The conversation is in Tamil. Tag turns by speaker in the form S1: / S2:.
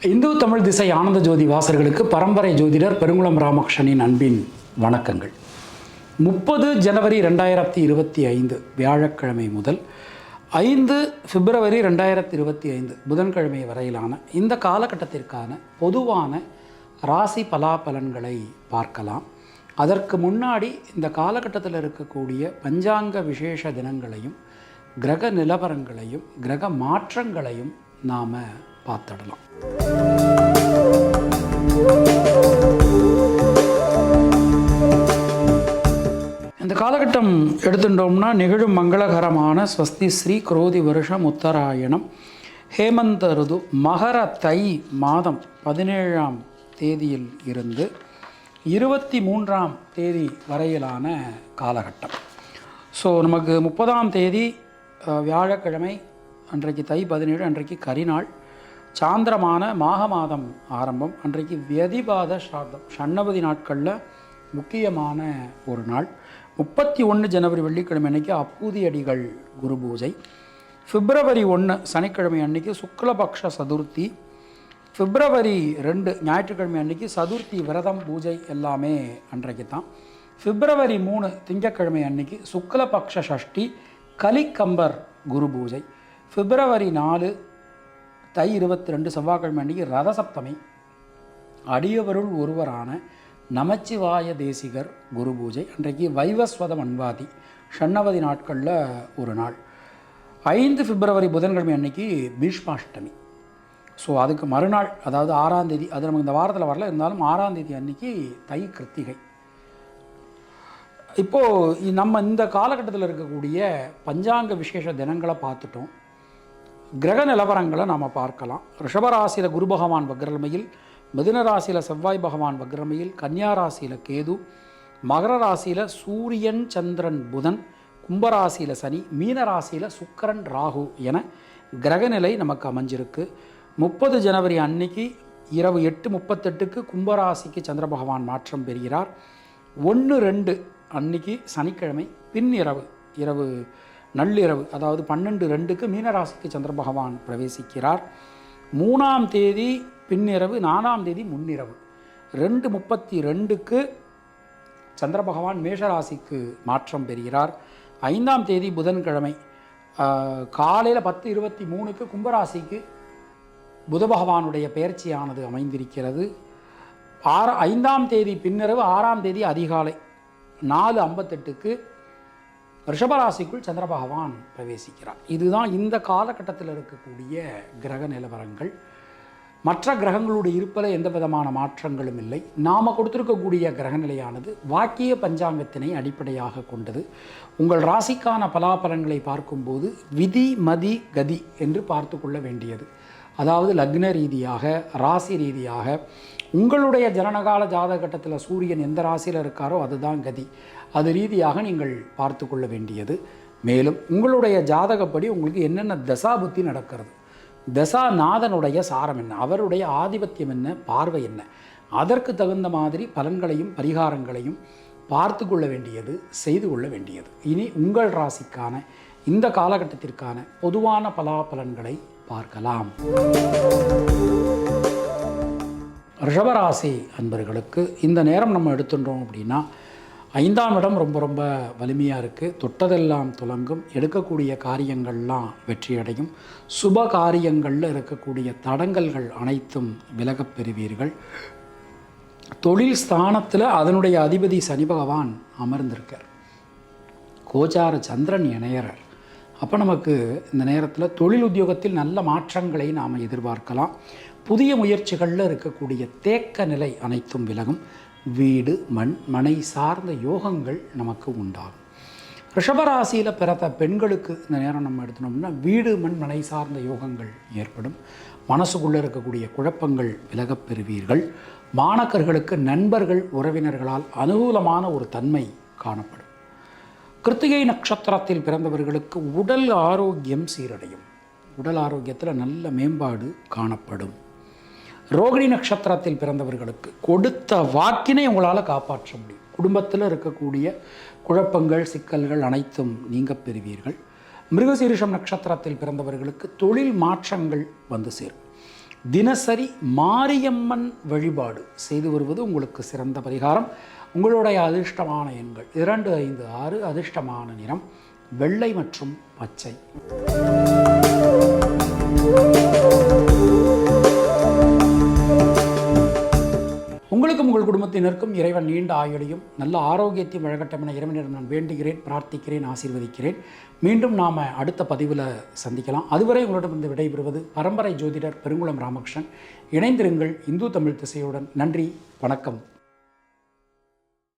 S1: இந்து தமிழ் திசை ஆனந்த ஜோதி வாசர்களுக்கு பரம்பரை ஜோதிடர் பெருங்குளம் ராமகிருஷ்ணனின் அன்பின் வணக்கங்கள். 30 ஜனவரி 2025 வியாழக்கிழமை முதல் 5 பிப்ரவரி 2025 புதன்கிழமை வரையிலான இந்த காலகட்டத்திற்கான பொதுவான ராசி பலாபலன்களை பார்க்கலாம். அதற்கு முன்னாடி இந்த காலகட்டத்தில் இருக்கக்கூடிய பஞ்சாங்க விசேஷ தினங்களையும் கிரக நிலவரங்களையும் கிரக மாற்றங்களையும் நாம் பார்த்துடலாம். இந்த காலகட்டம் எடுத்துட்டோம்னா நிகழும் மங்களகரமான ஸ்வஸ்தி ஸ்ரீ குரோதி வருஷம் உத்தராயணம் ஹேமந்த ருது மகர தை மாதம் 17ஆம் தேதியில் இருந்து 23ஆம் தேதி வரையிலான காலகட்டம். ஸோ நமக்கு 30ஆம் தேதி வியாழக்கிழமை, அன்றைக்கு தை 17, அன்றைக்கு கரிநாள், சாந்திரமான மாக மாதம் ஆரம்பம், அன்றைக்கு வியதிபாத ஸ்ரார்த்தம், ஷண்ணவதி நாட்களில் முக்கியமான ஒரு நாள். 31 ஜனவரி வெள்ளிக்கிழமை அன்றைக்கி அப்பூதி அடிகள் குரு பூஜை. பிப்ரவரி 1 சனிக்கிழமை அன்றைக்கி சுக்லபக்ஷ சதுர்த்தி. பிப்ரவரி 2 ஞாயிற்றுக்கிழமை அன்றைக்கி சதுர்த்தி விரதம் பூஜை எல்லாமே அன்றைக்கு தான். பிப்ரவரி 3 திங்கட்கிழமை அன்றைக்கி சுக்லபக்ஷ சஷ்டி கலிக்கம்பர் குரு பூஜை. பிப்ரவரி 4 தை 22 செவ்வாய்க்கிழமை அன்றைக்கி ரதசப்தமி, அடியவருள் ஒருவரான நமச்சிவாய தேசிகர் குரு பூஜை. அன்றைக்கு வைவஸ்வத மன்வாதி ஷண்ணவதி நாட்களில் ஒரு நாள். 5 பிப்ரவரி புதன்கிழமை அன்றைக்கி பீஷ்மாஷ்டமி. ஸோ அதுக்கு மறுநாள், அதாவது 6ஆம் தேதி, அது நமக்கு இந்த வாரத்தில் வரல, இருந்தாலும் 6ஆம் தேதி அன்றைக்கி தை கிருத்திகை. இப்போது நம்ம இந்த காலகட்டத்தில் இருக்கக்கூடிய பஞ்சாங்க விசேஷ தினங்களை பார்த்துட்டோம். கிரக நிலவரங்களை நாம் பார்க்கலாம். ரிஷபராசியில் குரு பகவான் வக்ரமையில், மிதுன ராசியில் செவ்வாய் பகவான் வக்ரமையில், கன்னியா ராசியில் கேது, மகர ராசியில் சூரியன் சந்திரன் புதன், கும்பராசியில் சனி, மீன ராசியில் சுக்கிரன் ராகு என கிரகநிலை நமக்கு அமைஞ்சிருக்கு. 30 ஜனவரி அன்னைக்கு இரவு 8:38 கும்பராசிக்கு சந்திர பகவான் மாற்றம் பெறுகிறார். 1-2 அன்னைக்கு சனிக்கிழமை இரவு நள்ளிரவு, அதாவது 12:02 மீனராசிக்கு சந்திர பகவான் பிரவேசிக்கிறார். 3ஆம் தேதி பின்னிரவு, 4ஆம் தேதி முன்னிரவு 2:32 சந்திர பகவான் மேஷராசிக்கு மாற்றம் பெறுகிறார். 5ஆம் தேதி புதன்கிழமை காலையில் 10:23 கும்பராசிக்கு புத பகவானுடைய பெயர்ச்சியானது அமைந்திருக்கிறது. 5ஆம் தேதி பின்னிரவு, 6ஆம் தேதி அதிகாலை 4:58 ரிஷபராசிக்குள் சந்திர பகவான் பிரவேசிக்கிறார். இதுதான் இந்த காலகட்டத்தில் இருக்கக்கூடிய கிரக நிலவரங்கள். மற்ற கிரகங்களுடைய இருப்பில் எந்த விதமான மாற்றங்களும் இல்லை. நாம் கொடுத்திருக்கக்கூடிய கிரகநிலையானது வாக்கிய பஞ்சாங்கத்தினை அடிப்படையாக கொண்டது. உங்கள் ராசிக்கான பலாபலன்களை பார்க்கும்போது விதி மதி கதி என்று பார்த்து கொள்ள வேண்டியது. அதாவது லக்ன ரீதியாக, ராசி ரீதியாக, உங்களுடைய ஜனனகால ஜாதகட்டத்தில் சூரியன் எந்த ராசியில் இருக்காரோ அதுதான் கதி. அது ரீதியாக நீங்கள் பார்த்து கொள்ள வேண்டியது. மேலும் உங்களுடைய ஜாதகப்படி உங்களுக்கு என்னென்ன தசாபுத்தி நடக்கிறது, தசாநாதனுடைய சாரம் என்ன, அவருடைய ஆதிபத்தியம் என்ன, பார்வை என்ன, அதற்கு தகுந்த மாதிரி பலன்களையும் பரிகாரங்களையும் பார்த்து கொள்ள வேண்டியது, செய்து கொள்ள வேண்டியது. இனி உங்கள் ராசிக்கான இந்த காலகட்டத்திற்கான பொதுவான பலாபலன்களை பார்க்கலாம். ரிஷபராசி அன்பர்களுக்கு இந்த நேரம் நம்ம எடுத்துட்டோம் அப்படின்னா 5ஆம் இடம் ரொம்ப ரொம்ப வலிமையாக இருக்குது. தொட்டதெல்லாம் துலங்கும், எடுக்கக்கூடிய காரியங்கள்லாம் வெற்றியடையும், சுப காரியங்களில் இருக்கக்கூடிய தடங்கல்கள் அனைத்தும் விலகப் பெறுவீர்கள். தொழில் ஸ்தானத்தில் அதனுடைய அதிபதி சனி பகவான் அமர்ந்திருக்கார், கோச்சார சந்திரன் இணையறார். அப்போ நமக்கு இந்த நேரத்தில் தொழில் உத்தியோகத்தில் நல்ல மாற்றங்களை நாம் எதிர்பார்க்கலாம். புதிய முயற்சிகளில் இருக்கக்கூடிய தேக்க நிலை அனைத்தும் விலகும். வீடு மண் மனை சார்ந்த யோகங்கள் நமக்கு உண்டாகும். ரிஷபராசியில் பிறந்த பெண்களுக்கு இந்த நேரம் நம்ம எடுத்தோம்னா வீடு மண் மனை சார்ந்த யோகங்கள் ஏற்படும். மனசுக்குள்ளே இருக்கக்கூடிய குழப்பங்கள் விலகப் பெறுவீர்கள். மாணக்கர்களுக்கு நண்பர்கள் உறவினர்களால் அனுகூலமான ஒரு தன்மை காணப்படும். கிருத்திகை நட்சத்திரத்தில் பிறந்தவர்களுக்கு உடல் ஆரோக்கியம் சீரடையும். உடல் ஆரோக்கியத்தில் நல்ல மேம்பாடு காணப்படும். ரோகிணி நட்சத்திரத்தில் பிறந்தவர்களுக்கு கொடுத்த வாக்கினை உங்களால் காப்பாற்ற முடியும். குடும்பத்தில் இருக்கக்கூடிய குழப்பங்கள் சிக்கல்கள் அனைத்தும் நீங்க பெறுவீர்கள். மிருகசீரிஷம் நட்சத்திரத்தில் பிறந்தவர்களுக்கு தொழில் மாற்றங்கள் வந்து சேரும். தினசரி மாரியம்மன் வழிபாடு செய்து வருவது உங்களுக்கு சிறந்த பரிகாரம். உங்களுடைய அதிர்ஷ்டமான எண்கள் 2, 5, 6. அதிர்ஷ்டமான நிறம் வெள்ளை மற்றும் பச்சை. உங்களுக்கும் உங்கள் குடும்பத்தினருக்கும் இறைவன் நீண்ட ஆயுளையும் நல்ல ஆரோக்கியத்தையும் வழங்கட்டும் என இறைவனிடம் நான் வேண்டுகிறேன், பிரார்த்திக்கிறேன், ஆசீர்வதிக்கிறேன். மீண்டும் நாம் அடுத்த பதிவில் சந்திக்கலாம். அதுவரை உங்களிடமிருந்து விடைபெறுவது பரம்பரை ஜோதிடர் பெருங்குளம் ராமகிருஷ்ணன். இணைந்திருங்கள் இந்து தமிழ் திசையுடன். நன்றி, வணக்கம்.